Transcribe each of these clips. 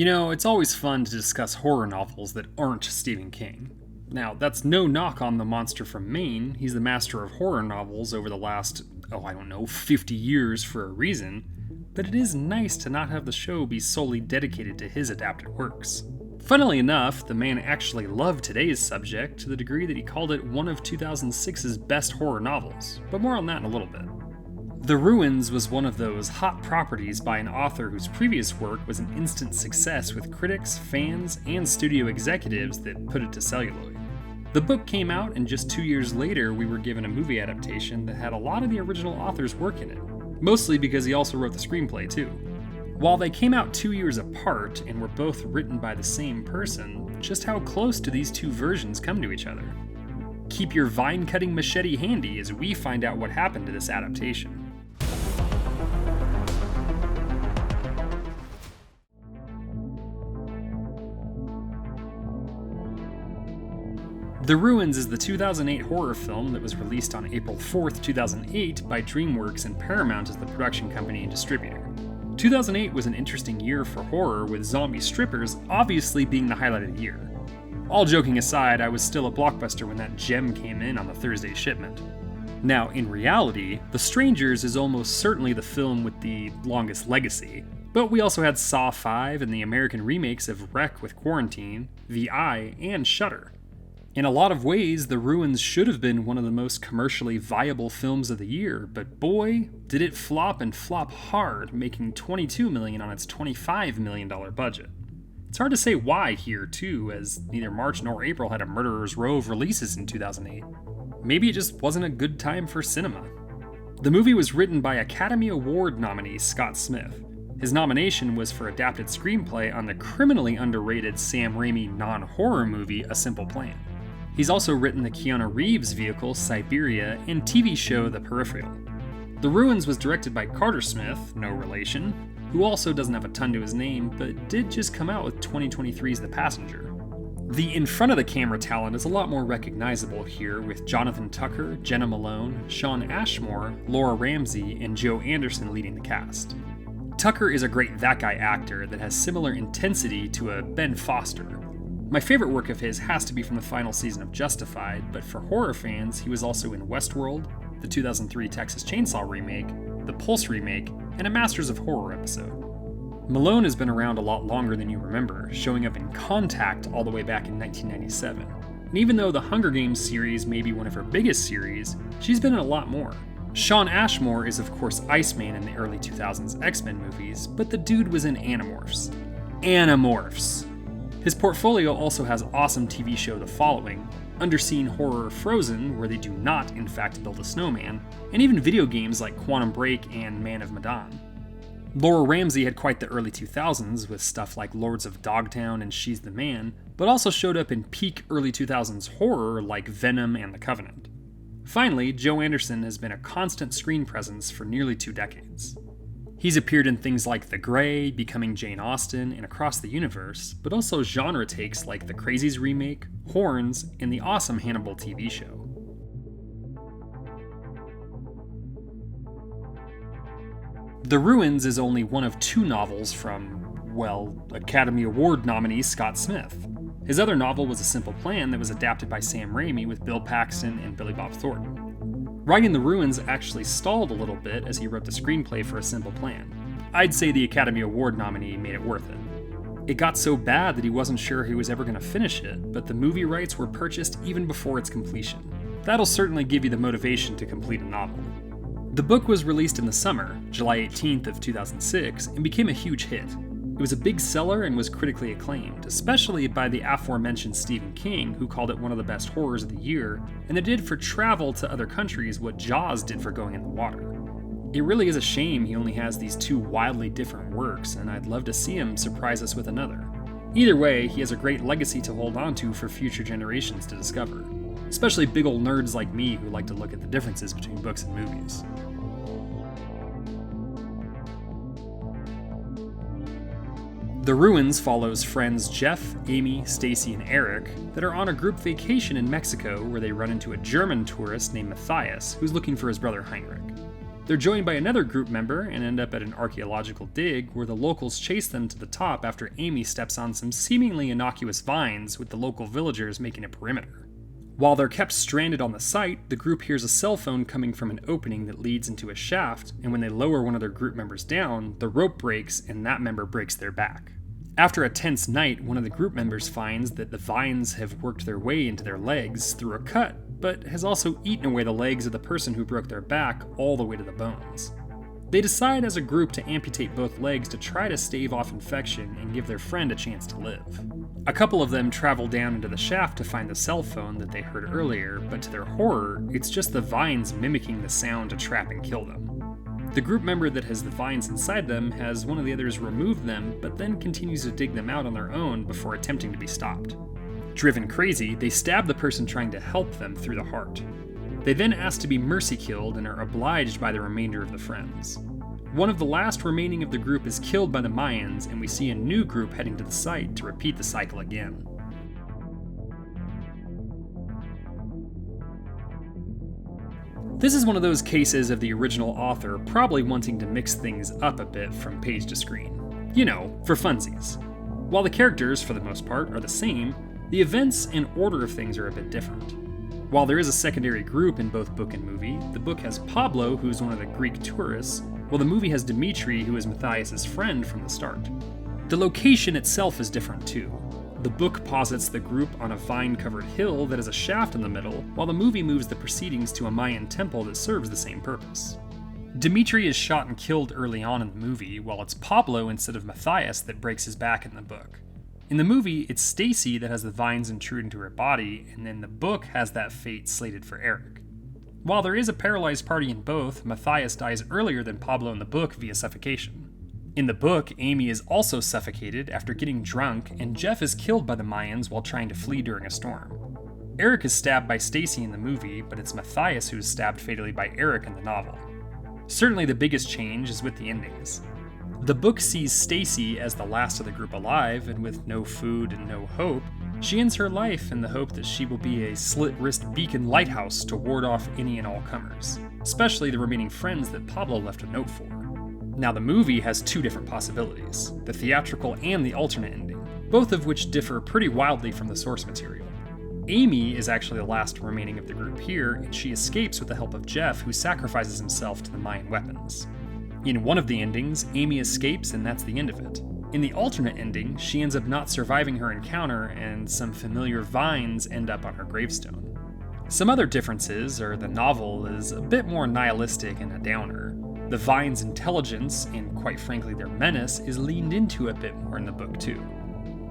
You know, it's always fun to discuss horror novels that aren't Stephen King. Now, that's no knock on the monster from Maine. He's the master of horror novels over the last, 50 years for a reason. But it is nice to not have the show be solely dedicated to his adapted works. Funnily enough, the man actually loved today's subject to the degree that he called it one of 2006's best horror novels, but more on that in a little bit. The Ruins was one of those hot properties by an author whose previous work was an instant success with critics, fans, and studio executives that put it to celluloid. The book came out, and just 2 years later, we were given a movie adaptation that had a lot of the original author's work in it, mostly because he also wrote the screenplay too. While they came out 2 years apart and were both written by the same person, just how close do these two versions come to each other? Keep your vine-cutting machete handy as we find out what happened to this adaptation. The Ruins is the 2008 horror film that was released on April 4th, 2008 by DreamWorks and Paramount as the production company and distributor. 2008 was an interesting year for horror, with zombie strippers obviously being the highlight of the year. All joking aside, I was still a blockbuster when that gem came in on the Thursday shipment. Now, in reality, The Strangers is almost certainly the film with the longest legacy, but we also had Saw 5 and the American remakes of Wreck with Quarantine, The Eye, and Shudder. In a lot of ways, The Ruins should have been one of the most commercially viable films of the year, but boy, did it flop and flop hard, making $22 million on its $25 million budget. It's hard to say why here, too, as neither March nor April had a murderer's row of releases in 2008. Maybe it just wasn't a good time for cinema. The movie was written by Academy Award nominee Scott Smith. His nomination was for adapted screenplay on the criminally underrated Sam Raimi non-horror movie A Simple Plan. He's also written the Keanu Reeves vehicle Siberia and TV show The Peripheral. The Ruins was directed by Carter Smith, no relation, who also doesn't have a ton to his name, but did just come out with 2023's The Passenger. The in front of the camera talent is a lot more recognizable here, with Jonathan Tucker, Jenna Malone, Shawn Ashmore, Laura Ramsey, and Joe Anderson leading the cast. Tucker is a great that guy actor that has similar intensity to a Ben Foster. My favorite work of his has to be from the final season of Justified, but for horror fans, he was also in Westworld, the 2003 Texas Chainsaw remake, the Pulse remake, and a Masters of Horror episode. Malone has been around a lot longer than you remember, showing up in Contact all the way back in 1997. And even though the Hunger Games series may be one of her biggest series, she's been in a lot more. Shawn Ashmore is of course Iceman in the early 2000s X-Men movies, but the dude was in Animorphs. Animorphs! His portfolio also has awesome TV show The Following, underseen horror Frozen, where they do not in fact build a snowman, and even video games like Quantum Break and Man of Medan. Laura Ramsey had quite the early 2000s with stuff like Lords of Dogtown and She's the Man, but also showed up in peak early 2000s horror like Venom and The Covenant. Finally, Joe Anderson has been a constant screen presence for nearly 2 decades. He's appeared in things like The Grey, Becoming Jane Austen, and Across the Universe, but also genre takes like The Crazies remake, Horns, and the awesome Hannibal TV show. The Ruins is only one of 2 novels from, Academy Award nominee Scott Smith. His other novel was A Simple Plan that was adapted by Sam Raimi with Bill Paxton and Billy Bob Thornton. Writing The Ruins actually stalled a little bit as he wrote the screenplay for A Simple Plan. I'd say the Academy Award nominee made it worth it. It got so bad that he wasn't sure he was ever going to finish it, but the movie rights were purchased even before its completion. That'll certainly give you the motivation to complete a novel. The book was released in the summer, July 18th of 2006, and became a huge hit. It was a big seller and was critically acclaimed, especially by the aforementioned Stephen King, who called it one of the best horrors of the year, and it did for travel to other countries what Jaws did for going in the water. It really is a shame he only has these 2 wildly different works, and I'd love to see him surprise us with another. Either way, he has a great legacy to hold on to for future generations to discover, especially big ol' nerds like me who like to look at the differences between books and movies. The Ruins follows friends Jeff, Amy, Stacy, and Eric that are on a group vacation in Mexico where they run into a German tourist named Matthias who's looking for his brother Heinrich. They're joined by another group member and end up at an archaeological dig where the locals chase them to the top after Amy steps on some seemingly innocuous vines, with the local villagers making a perimeter. While they're kept stranded on the site, the group hears a cell phone coming from an opening that leads into a shaft, and when they lower one of their group members down, the rope breaks and that member breaks their back. After a tense night, one of the group members finds that the vines have worked their way into their legs through a cut, but has also eaten away the legs of the person who broke their back all the way to the bones. They decide as a group to amputate both legs to try to stave off infection and give their friend a chance to live. A couple of them travel down into the shaft to find the cell phone that they heard earlier, but to their horror, it's just the vines mimicking the sound to trap and kill them. The group member that has the vines inside them has one of the others remove them, but then continues to dig them out on their own before attempting to be stopped. Driven crazy, they stab the person trying to help them through the heart. They then ask to be mercy killed and are obliged by the remainder of the friends. One of the last remaining of the group is killed by the Mayans, and we see a new group heading to the site to repeat the cycle again. This is one of those cases of the original author probably wanting to mix things up a bit from page to screen. You know, for funsies. While the characters, for the most part, are the same, the events and order of things are a bit different. While there is a secondary group in both book and movie, the book has Pablo, who is one of the Greek tourists, while the movie has Dimitri, who is Matthias' friend from the start. The location itself is different too. The book posits the group on a vine-covered hill that has a shaft in the middle, while the movie moves the proceedings to a Mayan temple that serves the same purpose. Dimitri is shot and killed early on in the movie, while it's Pablo instead of Matthias that breaks his back in the book. In the movie, it's Stacy that has the vines intrude into her body, and then the book has that fate slated for Eric. While there is a paralyzed party in both, Matthias dies earlier than Pablo in the book via suffocation. In the book, Amy is also suffocated after getting drunk, and Jeff is killed by the Mayans while trying to flee during a storm. Eric is stabbed by Stacy in the movie, but it's Matthias who is stabbed fatally by Eric in the novel. Certainly the biggest change is with the endings. The book sees Stacy as the last of the group alive, and with no food and no hope, she ends her life in the hope that she will be a slit-wrist beacon lighthouse to ward off any and all comers, especially the remaining friends that Pablo left a note for. Now, the movie has two different possibilities, the theatrical and the alternate ending, both of which differ pretty wildly from the source material. Amy is actually the last remaining of the group here, and she escapes with the help of Jeff, who sacrifices himself to the Mayan weapons. In one of the endings, Amy escapes and that's the end of it. In the alternate ending, she ends up not surviving her encounter, and some familiar vines end up on her gravestone. Some other differences are the novel is a bit more nihilistic and a downer. The vines' intelligence, and quite frankly their menace, is leaned into a bit more in the book too.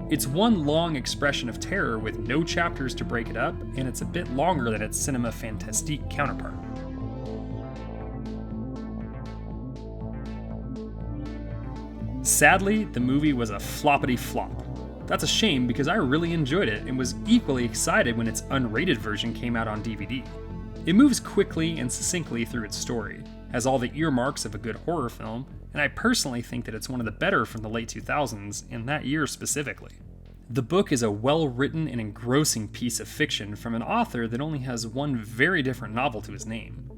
It's one long expression of terror with no chapters to break it up, and it's a bit longer than its cinema fantastique counterpart. Sadly, the movie was a floppity flop. That's a shame because I really enjoyed it and was equally excited when its unrated version came out on DVD. It moves quickly and succinctly through its story, has all the earmarks of a good horror film, and I personally think that it's one of the better from the late 2000s, and that year specifically. The book is a well-written and engrossing piece of fiction from an author that only has one very different novel to his name.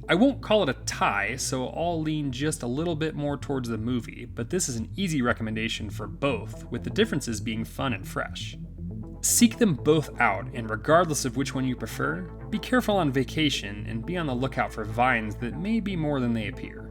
I won't call it a tie, so I'll lean just a little bit more towards the movie, but this is an easy recommendation for both, with the differences being fun and fresh. Seek them both out, and regardless of which one you prefer, be careful on vacation and be on the lookout for vines that may be more than they appear.